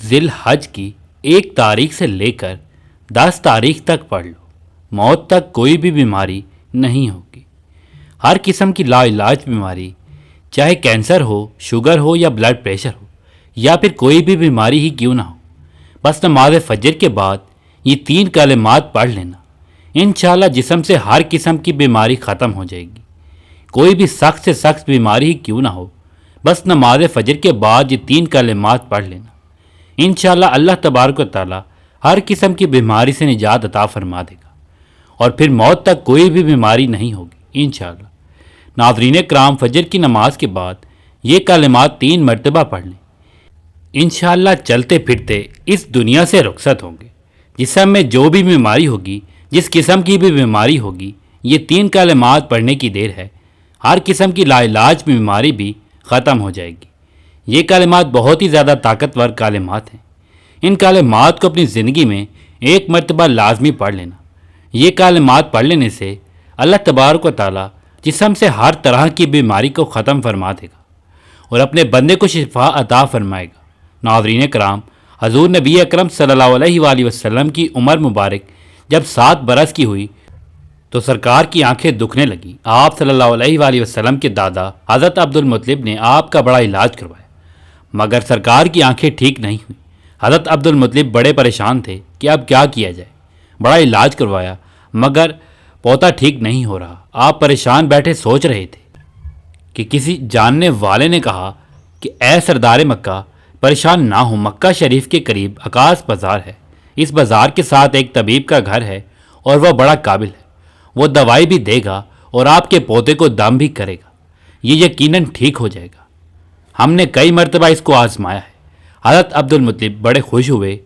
ذی الحج کی 1 تاریخ سے لے کر 10 تاریخ تک پڑھ لو، موت تک کوئی بھی بیماری نہیں ہوگی۔ ہر قسم کی لا علاج بیماری، چاہے کینسر ہو، شوگر ہو یا بلڈ پریشر ہو، یا پھر کوئی بھی بیماری ہی کیوں نہ ہو، بس نماز فجر کے بعد یہ 3 کلمات پڑھ لینا، انشاءاللہ جسم سے ہر قسم کی بیماری ختم ہو جائے گی۔ کوئی بھی سخت سے سخت بیماری ہی کیوں نہ ہو، بس نماز فجر کے بعد یہ 3 کلمات پڑھ لینا، انشاءاللہ اللہ تبارک و تعالی ہر قسم کی بیماری سے نجات عطا فرما دے گا، اور پھر موت تک کوئی بھی بیماری نہیں ہوگی انشاءاللہ۔ ناظرین کرام، فجر کی نماز کے بعد یہ کلمات 3 مرتبہ پڑھ لیں، انشاءاللہ چلتے پھرتے اس دنیا سے رخصت ہوں گے۔ جسم میں جو بھی بیماری ہوگی، جس قسم کی بھی بیماری ہوگی، یہ 3 کلمات پڑھنے کی دیر ہے، ہر قسم کی لا علاج بیماری بھی ختم ہو جائے گی۔ یہ کلمات بہت ہی زیادہ طاقتور کلمات ہیں، ان کلمات کو اپنی زندگی میں 1 مرتبہ لازمی پڑھ لینا۔ یہ کلمات پڑھ لینے سے اللہ تبارک و تعالی جسم سے ہر طرح کی بیماری کو ختم فرما دے گا اور اپنے بندے کو شفا عطا فرمائے گا۔ ناظرین کرام، حضور نبی اکرم صلی اللہ علیہ وآلہ وسلم کی عمر مبارک جب 7 برس کی ہوئی تو سرکار کی آنکھیں دکھنے لگیں۔ آپ صلی اللہ علیہ وآلہ وسلم کے دادا حضرت عبد المطلب نے آپ کا بڑا علاج کروایا، مگر سرکار کی آنکھیں ٹھیک نہیں ہوئیں۔ حضرت عبد المطلب بڑے پریشان تھے کہ اب کیا کیا جائے، بڑا علاج کروایا مگر پوتا ٹھیک نہیں ہو رہا۔ آپ پریشان بیٹھے سوچ رہے تھے کہ کسی جاننے والے نے کہا کہ اے سردار مکہ، پریشان نہ ہو، مکہ شریف کے قریب عکاس بازار ہے، اس بازار کے ساتھ ایک طبیب کا گھر ہے اور وہ بڑا قابل ہے، وہ دوائی بھی دے گا اور آپ کے پوتے کو دم بھی کرے گا، یہ یقیناً ٹھیک ہو جائے گا۔ ہم نے کئی مرتبہ اس کو آزمایا ہے۔ حضرت عبد المطلب بڑے خوش ہوئے۔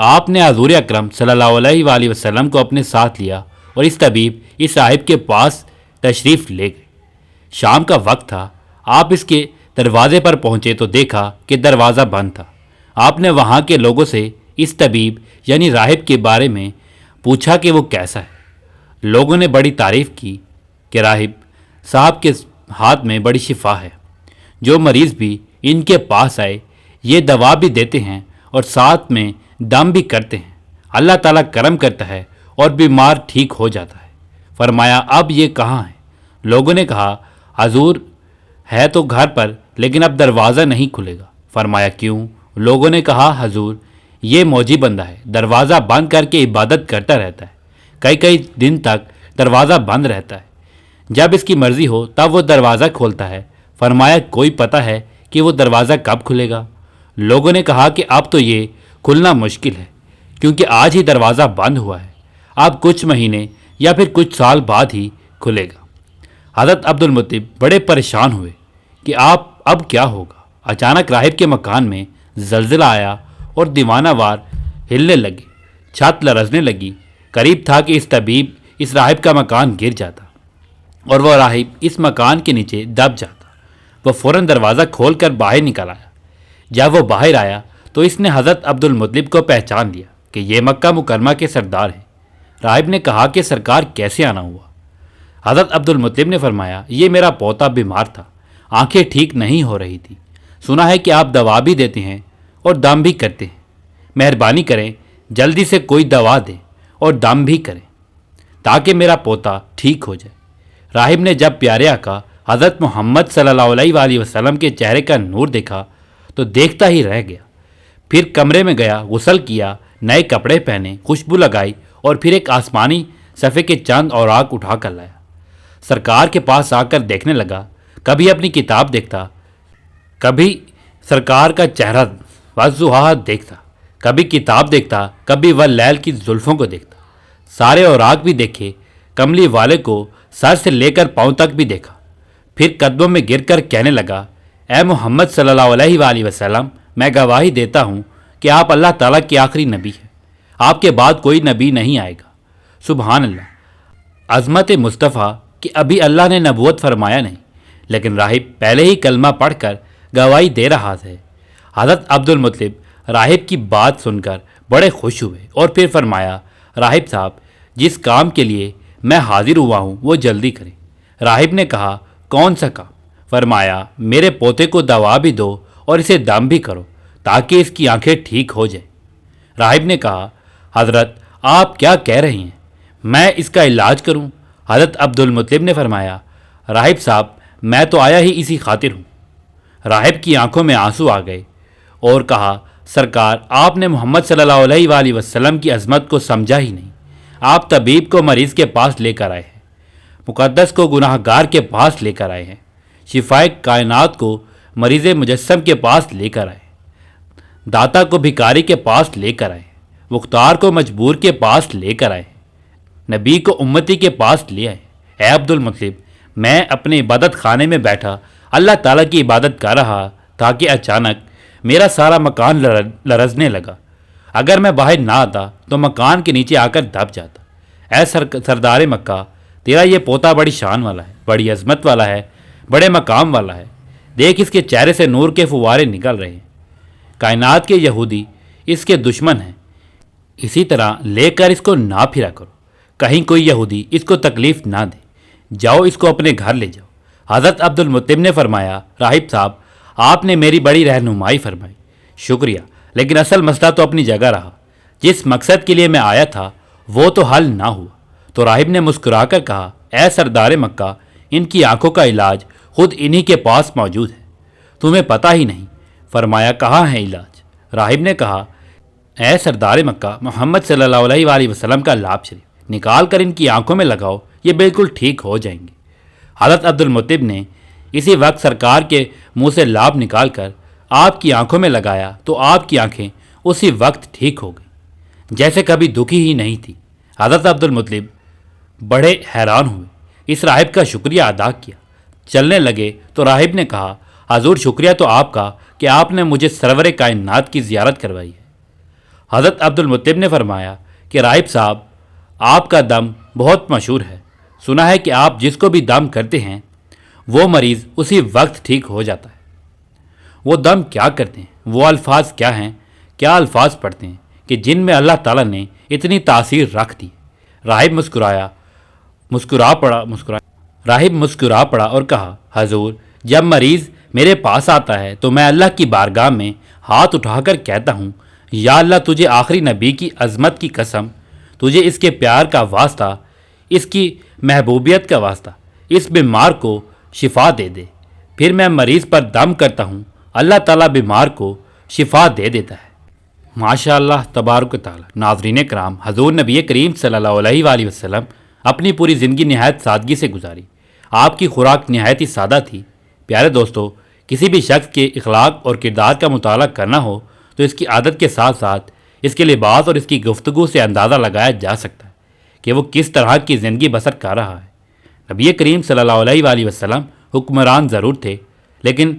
آپ نے حضور اکرم صلی اللہ علیہ وآلہ وسلم کو اپنے ساتھ لیا اور اس طبیب، اس راہب کے پاس تشریف لے گئے۔ شام کا وقت تھا، آپ اس کے دروازے پر پہنچے تو دیکھا کہ دروازہ بند تھا۔ آپ نے وہاں کے لوگوں سے اس طبیب یعنی راہب کے بارے میں پوچھا کہ وہ کیسا ہے۔ لوگوں نے بڑی تعریف کی کہ راہب صاحب کے ہاتھ میں بڑی شفا ہے، جو مریض بھی ان کے پاس آئے یہ دوا بھی دیتے ہیں اور ساتھ میں دم بھی کرتے ہیں، اللہ تعالیٰ کرم کرتا ہے اور بیمار ٹھیک ہو جاتا ہے۔ فرمایا اب یہ کہاں ہے؟ لوگوں نے کہا حضور ہے تو گھر پر، لیکن اب دروازہ نہیں کھلے گا۔ فرمایا کیوں؟ لوگوں نے کہا حضور یہ موجی بندہ ہے، دروازہ بند کر کے عبادت کرتا رہتا ہے، کئی دن تک دروازہ بند رہتا ہے، جب اس کی مرضی ہو تب وہ دروازہ کھولتا ہے۔ فرمایا کوئی پتہ ہے کہ وہ دروازہ کب کھلے گا؟ لوگوں نے کہا کہ اب تو یہ کھلنا مشکل ہے، کیونکہ آج ہی دروازہ بند ہوا ہے، اب کچھ مہینے یا پھر کچھ سال بعد ہی کھلے گا۔ حضرت عبد المطلب بڑے پریشان ہوئے کہ آپ اب کیا ہوگا۔ اچانک راہب کے مکان میں زلزلہ آیا اور دیوانہ وار ہلنے لگے، چھت لرزنے لگی۔ قریب تھا کہ اس طبیب، اس راہب کا مکان گر جاتا اور وہ راہب اس مکان کے نیچے دب جاتا۔ وہ فوراً دروازہ کھول کر باہر نکل آیا۔ جب وہ باہر آیا تو اس نے حضرت عبد المطلب کو پہچان لیا کہ یہ مکہ مکرمہ کے سردار ہیں۔ راہب نے کہا کہ سرکار کیسے آنا ہوا؟ حضرت عبد المطلب نے فرمایا یہ میرا پوتا بیمار تھا، آنکھیں ٹھیک نہیں ہو رہی تھی، سنا ہے کہ آپ دوا بھی دیتے ہیں اور دم بھی کرتے ہیں، مہربانی کریں جلدی سے کوئی دوا دیں اور دم بھی کریں تاکہ میرا پوتا ٹھیک ہو جائے۔ راہب نے جب پیارے آقا حضرت محمد صلی اللہ علیہ وآلہ وسلم کے چہرے کا نور دیکھا تو دیکھتا ہی رہ گیا۔ پھر کمرے میں گیا، غسل کیا، نئے کپڑے پہنے، خوشبو لگائی اور پھر ایک آسمانی صفحے کے چند اوراق اٹھا کر لایا۔ سرکار کے پاس آ کر دیکھنے لگا، کبھی اپنی کتاب دیکھتا، کبھی سرکار کا چہرہ والضحیٰ دیکھتا، کبھی کتاب دیکھتا، کبھی واللیل کی زلفوں کو دیکھتا۔ سارے اوراق بھی دیکھے، کملی والے کو سر سے لے کر پاؤں تک بھی دیکھا۔ پھر قدموں میں گر کر کہنے لگا اے محمد صلی اللہ علیہ وآلہ وسلم، میں گواہی دیتا ہوں کہ آپ اللہ تعالیٰ کے آخری نبی ہیں، آپ کے بعد کوئی نبی نہیں آئے گا۔ سبحان اللہ، عظمت مصطفیٰ کہ ابھی اللہ نے نبوت فرمایا نہیں، لیکن راہب پہلے ہی کلمہ پڑھ کر گواہی دے رہا ہے۔ حضرت عبد المطلب راہب کی بات سن کر بڑے خوش ہوئے اور پھر فرمایا راہب صاحب جس کام کے لیے میں حاضر ہوا ہوں وہ جلدی کریں۔ راہب نے کہا کون سا کام؟ فرمایا میرے پوتے کو دوا بھی دو اور اسے دم بھی کرو تاکہ اس کی آنکھیں ٹھیک ہو جائیں۔ راہب نے کہا، حضرت آپ کیا کہہ رہے ہیں، میں اس کا علاج کروں؟ حضرت عبد المطلب نے فرمایا، راہب صاحب میں تو آیا ہی اسی خاطر ہوں۔ راہب کی آنکھوں میں آنسو آ گئے اور کہا، سرکار آپ نے محمد صلی اللہ علیہ وآلہ وسلم کی عظمت کو سمجھا ہی نہیں۔ آپ طبیب کو مریض کے پاس لے کر آئے ہیں، مقدس کو گناہ گار کے پاس لے کر آئے ہیں، شفائے کائنات کو مریض مجسم کے پاس لے کر آئے ہیں، داتا کو بھکاری کے پاس لے کر آئے ہیں، مختار کو مجبور کے پاس لے کر آئے ہیں، نبی کو امتی کے پاس لے آئے۔ اے عبد المطلب، میں اپنے عبادت خانے میں بیٹھا اللہ تعالیٰ کی عبادت کر رہا تھا کہ اچانک میرا سارا مکان لرزنے لگا۔ اگر میں باہر نہ آتا تو مکان کے نیچے آ کر دب جاتا۔ اے سردار مکہ، تیرا یہ پوتا بڑی شان والا ہے، بڑی عظمت والا ہے، بڑے مقام والا ہے، دیکھ اس کے چہرے سے نور کے فوارے نکل رہے ہیں۔ کائنات کے یہودی اس کے دشمن ہیں، اسی طرح لے کر اس کو نہ پھرا کرو، کہیں کوئی یہودی اس کو تکلیف نہ دے، جاؤ اس کو اپنے گھر لے جاؤ۔ حضرت عبد المطلب نے فرمایا، راہب صاحب آپ نے میری بڑی رہنمائی فرمائی، شکریہ، لیکن اصل مسئلہ تو اپنی جگہ رہا، جس مقصد کے لیے میں آیا تھا وہ تو حل نہ ہوا۔ تو راہب نے مسکرا کر کہا، اے سردار مکہ، ان کی آنکھوں کا علاج خود انہی کے پاس موجود ہے، تمہیں پتہ ہی نہیں۔ فرمایا، کہاں ہے علاج؟ راہب نے کہا، اے سردار مکہ، محمد صلی اللہ علیہ وآلہ وسلم کا لاب شریف نکال کر ان کی آنکھوں میں لگاؤ، یہ بالکل ٹھیک ہو جائیں گے۔ حضرت عبد المطلب نے اسی وقت سرکار کے منہ سے لاب نکال کر آپ کی آنکھوں میں لگایا تو آپ کی آنکھیں اسی وقت ٹھیک ہو گئیں، جیسے کبھی دکھی ہی نہیں تھی۔ حضرت عبد المطلب بڑے حیران ہوئے، اس راہب کا شکریہ ادا کیا، چلنے لگے تو راہب نے کہا، حضور شکریہ تو آپ کا کہ آپ نے مجھے سرور کائنات کی زیارت کروائی ہے۔ حضرت عبد المطلب نے فرمایا کہ راہب صاحب آپ کا دم بہت مشہور ہے، سنا ہے کہ آپ جس کو بھی دم کرتے ہیں وہ مریض اسی وقت ٹھیک ہو جاتا ہے۔ وہ دم کیا کرتے ہیں، وہ الفاظ کیا ہیں، کیا الفاظ پڑھتے ہیں کہ جن میں اللہ تعالیٰ نے اتنی تاثیر رکھ دی؟ راہب مسکرا پڑا اور کہا، حضور جب مریض میرے پاس آتا ہے تو میں اللہ کی بارگاہ میں ہاتھ اٹھا کر کہتا ہوں، یا اللہ تجھے آخری نبی کی عظمت کی قسم، تجھے اس کے پیار کا واسطہ، اس کی محبوبیت کا واسطہ اس بیمار کو شفا دے دے۔ پھر میں مریض پر دم کرتا ہوں، اللہ تعالیٰ بیمار کو شفا دے دیتا ہے۔ ماشاء اللہ تبارک و تعالیٰ۔ ناظرین کرام، حضور نبی کریم صلی اللہ علیہ وآلہ وسلم اپنی پوری زندگی نہایت سادگی سے گزاری، آپ کی خوراک نہایت ہی سادہ تھی۔ پیارے دوستو، کسی بھی شخص کے اخلاق اور کردار کا مطالعہ کرنا ہو تو اس کی عادت کے ساتھ ساتھ اس کے لباس اور اس کی گفتگو سے اندازہ لگایا جا سکتا ہے کہ وہ کس طرح کی زندگی بسر کر رہا ہے۔ نبی کریم صلی اللہ علیہ وآلہ وسلم حکمران ضرور تھے، لیکن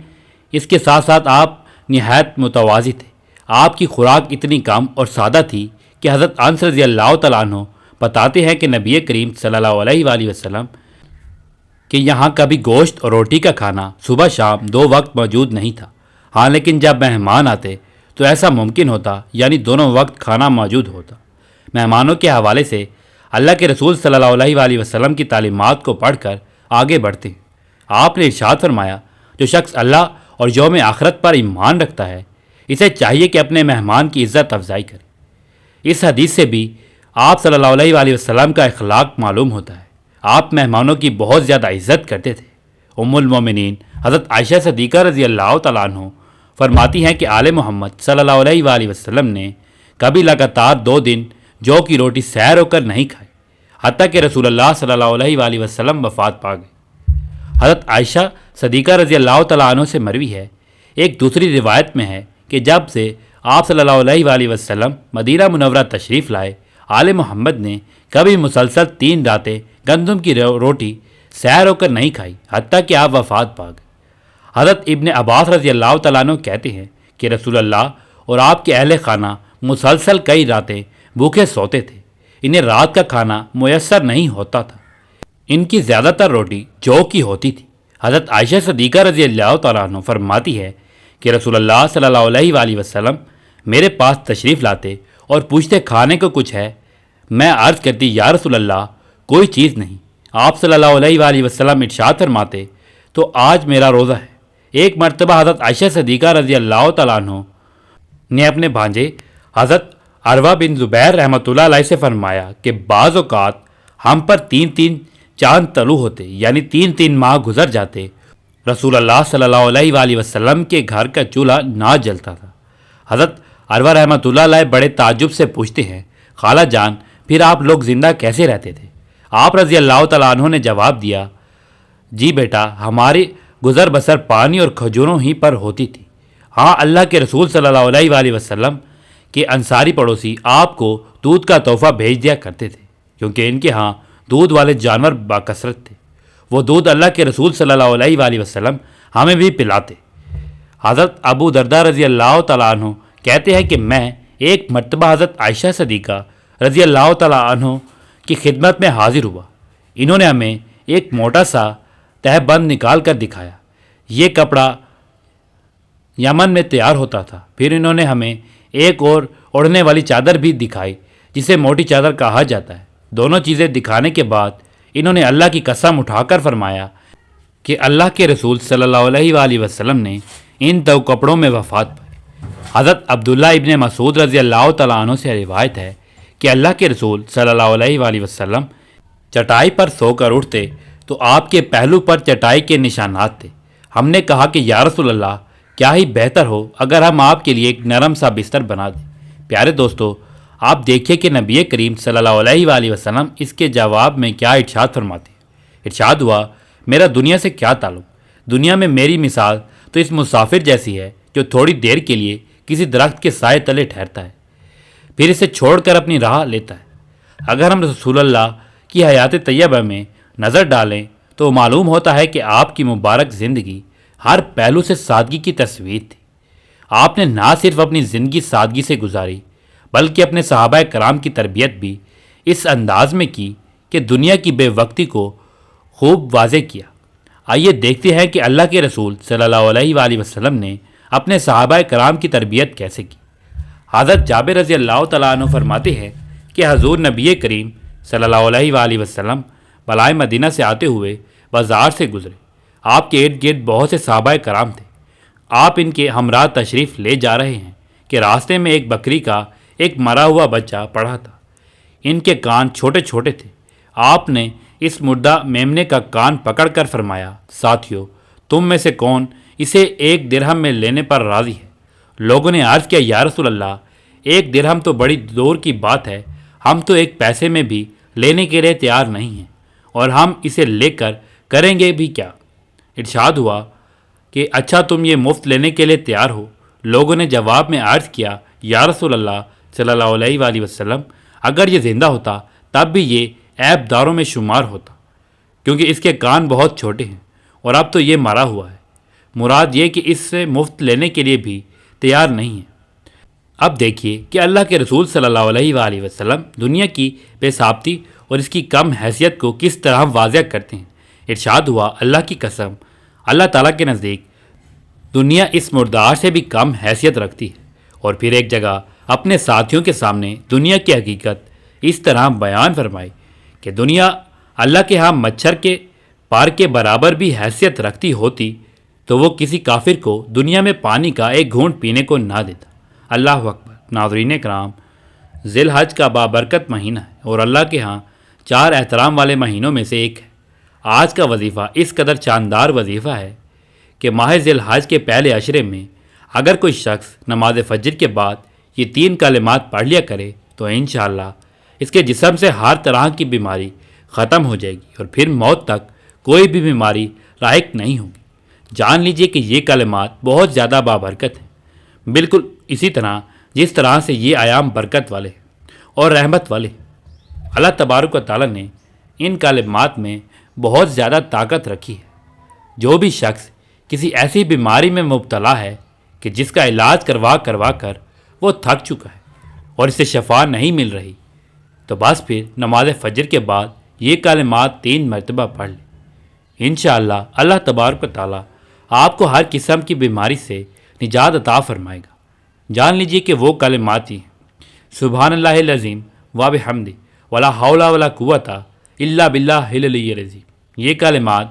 اس کے ساتھ ساتھ آپ نہایت متواضع تھے۔ آپ کی خوراک اتنی کم اور سادہ تھی کہ حضرت انس رضی اللہ تعالیٰ عنہ بتاتے ہیں کہ نبی کریم صلی اللہ علیہ وآلہ وسلم کہ یہاں کبھی گوشت اور روٹی کا کھانا صبح شام 2 وقت موجود نہیں تھا، ہاں لیکن جب مہمان آتے تو ایسا ممکن ہوتا، یعنی دونوں وقت کھانا موجود ہوتا۔ مہمانوں کے حوالے سے اللہ کے رسول صلی اللہ علیہ وآلہ وسلم کی تعلیمات کو پڑھ کر آگے بڑھتے ہیں۔ آپ نے ارشاد فرمایا، جو شخص اللہ اور یوم آخرت پر ایمان رکھتا ہے اسے چاہیے کہ اپنے مہمان کی عزت افزائی کرے۔ اس حدیث سے بھی آپ صلی اللہ علیہ وآلہ وسلم کا اخلاق معلوم ہوتا ہے۔ آپ مہمانوں کی بہت زیادہ عزت کرتے تھے۔ ام المومنین حضرت عائشہ صدیقہ رضی اللہ تعالیٰ عنہ فرماتی ہیں کہ آل محمد صلی اللہ علیہ وآلہ وسلم نے کبھی لگاتار 2 دن جو کی روٹی سیر ہو کر نہیں کھائی، حتیٰ کہ رسول اللہ صلی اللہ علیہ وآلہ وسلم وفات پا گئے۔ حضرت عائشہ صدیقہ رضی اللہ تعالیٰ عنہ سے مروی ہے۔ ایک دوسری روایت میں ہے کہ جب سے آپ صلی اللہ علیہ وآلہ وسلم مدینہ منورہ تشریف لائے، آل محمد نے کبھی مسلسل 3 راتیں گندم کی روٹی سیر ہو کر نہیں کھائی، حتیٰ کہ آپ وفات پا گئے۔ حضرت ابن عباس رضی اللہ تعالیٰ عنہ کہتے ہیں کہ رسول اللہ اور آپ کے اہل خانہ مسلسل کئی راتیں بھوکے سوتے تھے، انہیں رات کا کھانا میسر نہیں ہوتا تھا۔ ان کی زیادہ تر روٹی جو کی ہوتی تھی۔ حضرت عائشہ صدیقہ رضی اللہ تعالیٰ عنہ فرماتی ہے کہ رسول اللہ صلی اللہ علیہ وآلہ وسلم میرے پاس تشریف لاتے اور پوچھتے کھانے کو کچھ ہے؟ میں عرض کرتی یا رسول اللہ کوئی چیز نہیں۔ آپ صلی اللہ علیہ وآلہ وسلم ارشاد فرماتے تو آج میرا روزہ ہے۔ ایک مرتبہ حضرت عائشہ صدیقہ رضی اللہ تعالیٰ عنہ نے اپنے بھانجے حضرت عروہ بن زبیر رحمۃ اللہ علیہ سے فرمایا کہ بعض اوقات ہم پر 3 چاند طلوع ہوتے، یعنی 3 ماہ گزر جاتے، رسول اللہ صلی اللہ علیہ وآلہ وسلم کے گھر کا چولہا نہ جلتا تھا۔ حضرت عروہ رحمۃ اللہ علیہ بڑے تعجب سے پوچھتے ہیں، خالہ جان پھر آپ لوگ زندہ کیسے رہتے تھے؟ آپ رضی اللہ تعالیٰ عنہ نے جواب دیا، جی بیٹا، ہماری گزر بسر پانی اور کھجوروں ہی پر ہوتی تھی۔ ہاں، اللہ کے رسول صلی اللہ علیہ وآلہ وسلم کے انصاری پڑوسی آپ کو دودھ کا تحفہ بھیج دیا کرتے تھے، کیونکہ ان کے ہاں دودھ والے جانور باکثرت تھے۔ وہ دودھ اللہ کے رسول صلی اللہ علیہ وآلہ وسلم ہمیں بھی پلاتے۔ حضرت ابو درداء رضی اللہ تعالیٰ عنہ کہتے ہیں کہ میں ایک مرتبہ حضرت عائشہ صدیقہ رضی اللہ تعالیٰ عنہ کی خدمت میں حاضر ہوا۔ انہوں نے ہمیں ایک موٹا سا تہ بند نکال کر دکھایا۔ یہ کپڑا یمن میں تیار ہوتا تھا۔ پھر انہوں نے ہمیں ایک اور اوڑھنے والی چادر بھی دکھائی جسے موٹی چادر کہا جاتا ہے۔ دونوں چیزیں دکھانے کے بعد انہوں نے اللہ کی قسم اٹھا کر فرمایا کہ اللہ کے رسول صلی اللہ علیہ وآلہ وسلم نے ان 2 کپڑوں میں وفات پائی۔ حضرت عبداللہ ابن مسعود رضی اللہ تعالیٰ عنہ سے روایت ہے کہ اللہ کے رسول صلی اللہ علیہ وآلہ وسلم چٹائی پر سو کر اٹھتے تو آپ کے پہلو پر چٹائی کے نشانات تھے۔ ہم نے کہا کہ یا رسول اللہ، کیا ہی بہتر ہو اگر ہم آپ کے لیے ایک نرم سا بستر بنا دیں۔ پیارے دوستو، آپ دیکھیے کہ نبی کریم صلی اللہ علیہ وآلہ وسلم اس کے جواب میں کیا ارشاد فرماتے ہیں۔ ارشاد ہوا، میرا دنیا سے کیا تعلق؟ دنیا میں میری مثال تو اس مسافر جیسی ہے جو تھوڑی دیر کے لیے کسی درخت کے سائے تلے ٹھہرتا ہے، پھر اسے چھوڑ کر اپنی راہ لیتا ہے۔ اگر ہم رسول اللہ کی حیات طیبہ میں نظر ڈالیں تو معلوم ہوتا ہے کہ آپ کی مبارک زندگی ہر پہلو سے سادگی کی تصویر تھی۔ آپ نے نہ صرف اپنی زندگی سادگی سے گزاری بلکہ اپنے صحابہ کرام کی تربیت بھی اس انداز میں کی کہ دنیا کی بے وقتی کو خوب واضح کیا۔ آئیے دیکھتے ہیں کہ اللہ کے رسول صلی اللہ علیہ وآلہ وسلم نے اپنے صحابہ کرام کی تربیت کیسے کی۔ حضرت جابر رضی اللہ تعالیٰ عنہ فرماتے ہیں کہ حضور نبی کریم صلی اللہ علیہ وآلہ وسلم بالائے مدینہ سے آتے ہوئے بازار سے گزرے۔ آپ کے ارد گرد بہت سے صحابہ کرام تھے۔ آپ ان کے ہمراہ تشریف لے جا رہے ہیں کہ راستے میں ایک بکری کا ایک مرا ہوا بچہ پڑا تھا۔ ان کے کان چھوٹے چھوٹے تھے۔ آپ نے اس مردہ میمنے کا کان پکڑ کر فرمایا، ساتھیو، تم میں سے کون اسے 1 درہم میں لینے پر راضی ہے؟ لوگوں نے عرض کیا، یا رسول اللہ، 1 درہم تو بڑی دور کی بات ہے، ہم تو 1 پیسے میں بھی لینے کے لیے تیار نہیں ہیں، اور ہم اسے لے کر کریں گے بھی کیا؟ ارشاد ہوا کہ اچھا، تم یہ مفت لینے کے لیے تیار ہو؟ لوگوں نے جواب میں عرض کیا، یا رسول اللہ صلی اللہ علیہ وآلہ وسلم، اگر یہ زندہ ہوتا تب بھی یہ عیب داروں میں شمار ہوتا، کیونکہ اس کے کان بہت چھوٹے ہیں، اور اب تو یہ مرا ہوا ہے۔ مراد یہ کہ اس سے مفت لینے کے لیے بھی تیار نہیں ہے۔ اب دیکھیے کہ اللہ کے رسول صلی اللہ علیہ وآلہ وسلم دنیا کی بے ثابتی اور اس کی کم حیثیت کو کس طرح واضح کرتے ہیں۔ ارشاد ہوا، اللہ کی قسم، اللہ تعالیٰ کے نزدیک دنیا اس مردار سے بھی کم حیثیت رکھتی ہے۔ اور پھر ایک جگہ اپنے ساتھیوں کے سامنے دنیا کی حقیقت اس طرح بیان فرمائی کہ دنیا اللہ کے ہاں مچھر کے پار کے برابر بھی حیثیت رکھتی ہوتی تو وہ کسی کافر کو دنیا میں پانی کا ایک گھونٹ پینے کو نہ دیتا۔ اللہ اکبر۔ ناظرین کرام، ذی الحج کا بابرکت مہینہ ہے اور اللہ کے ہاں 4 احترام والے مہینوں میں سے ایک ہے۔ آج کا وظیفہ اس قدر شاندار وظیفہ ہے کہ ماہ ذی الحج کے پہلے عشرے میں اگر کوئی شخص نماز فجر کے بعد یہ 3 کلمات پڑھ لیا کرے تو انشاءاللہ اس کے جسم سے ہر طرح کی بیماری ختم ہو جائے گی اور پھر موت تک کوئی بھی بیماری لاحق نہیں ہوگی۔ جان لیجئے کہ یہ کلمات بہت زیادہ بابرکت ہیں، بالکل اسی طرح جس طرح سے یہ ایام برکت والے ہیں اور رحمت والے ہیں۔ اللہ تبارک و تعالیٰ نے ان کلمات میں بہت زیادہ طاقت رکھی ہے۔ جو بھی شخص کسی ایسی بیماری میں مبتلا ہے کہ جس کا علاج کروا کر وہ تھک چکا ہے اور اسے شفا نہیں مل رہی، تو بس پھر نماز فجر کے بعد یہ کلمات 3 مرتبہ پڑھ لیں۔ انشاءاللہ اللہ تبارک و تعالیٰ آپ کو ہر قسم کی بیماری سے نجات عطا فرمائے گا۔ جان لیجئے کہ وہ کلمات ہی ہیں، سبحان اللہ العظیم و بحمدہ ولا حول ولا قوت الا باللہ العلی العظیم۔ یہ کلمات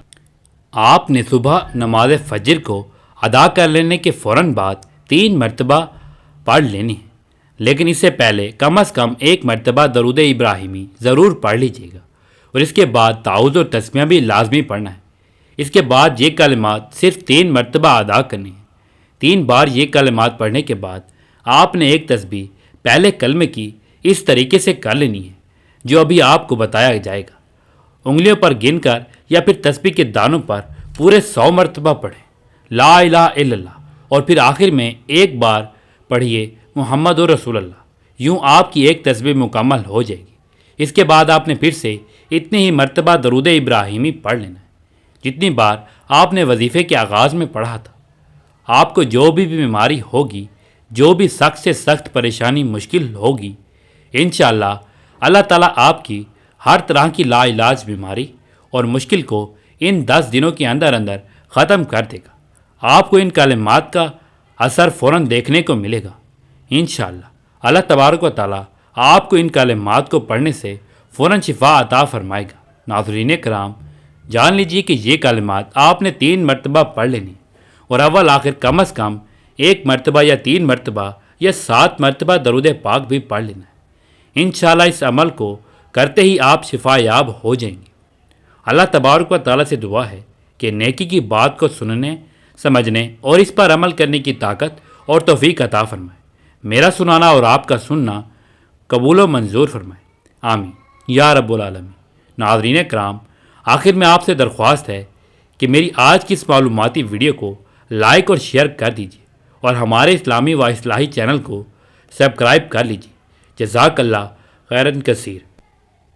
آپ نے صبح نماز فجر کو ادا کر لینے کے فوراً بعد 3 مرتبہ پڑھ لینی ہے، لیکن اس سے پہلے کم از کم ایک مرتبہ درود ابراہیمی ضرور پڑھ لیجیے گا، اور اس کے بعد تعوذ اور تسمیہ بھی لازمی پڑھنا ہے۔ اس کے بعد یہ کلمات صرف 3 مرتبہ ادا کرنی ہیں۔ 3 بار یہ کلمات پڑھنے کے بعد آپ نے ایک تسبیح پہلے کلمے کی اس طریقے سے کر لینی ہے جو ابھی آپ کو بتایا جائے گا۔ انگلیوں پر گن کر یا پھر تسبیح کے دانوں پر پورے 100 مرتبہ پڑھیں لا الہ الا اللہ، اور پھر آخر میں ایک بار پڑھیے محمد رسول اللہ۔ یوں آپ کی ایک تسبیح مکمل ہو جائے گی۔ اس کے بعد آپ نے پھر سے اتنی ہی مرتبہ درود ابراہیمی پڑھ لینا ہے جتنی بار آپ نے وظیفے کے آغاز میں پڑھا تھا۔ آپ کو جو بھی بیماری ہوگی، جو بھی سخت سے سخت پریشانی مشکل ہوگی، انشاءاللہ اللہ تعالیٰ آپ کی ہر طرح کی لا علاج بیماری اور مشکل کو ان 10 دنوں کے اندر اندر ختم کر دے گا۔ آپ کو ان کلمات کا اثر فوراً دیکھنے کو ملے گا۔ انشاءاللہ اللہ تبارک و تعالیٰ آپ کو ان کلمات کو پڑھنے سے فوراً شفا عطا فرمائے گا۔ ناظرین کرام، جان لیجیے کہ یہ کلمات آپ نے 3 مرتبہ پڑھ لینی اور اول آخر کم از کم 1 مرتبہ یا 3 مرتبہ یا 7 مرتبہ درود پاک بھی پڑھ لینا ہے۔ انشاءاللہ اس عمل کو کرتے ہی آپ شفا یاب ہو جائیں گے۔ اللہ تبارک و تعالیٰ سے دعا ہے کہ نیکی کی بات کو سننے، سمجھنے اور اس پر عمل کرنے کی طاقت اور توفیق عطا فرمائے۔ میرا سنانا اور آپ کا سننا قبول و منظور فرمائے، آمین یا رب العالمین۔ ناظرین کرام، آخر میں آپ سے درخواست ہے کہ میری آج کی اس معلوماتی ویڈیو کو لائک اور شیئر کر دیجیے اور ہمارے اسلامی و اصلاحی چینل کو سبسکرائب کر لیجیے۔ جزاک اللہ خیرن کثیر۔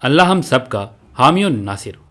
اللہ ہم سب کا حامی و ناصر ہو۔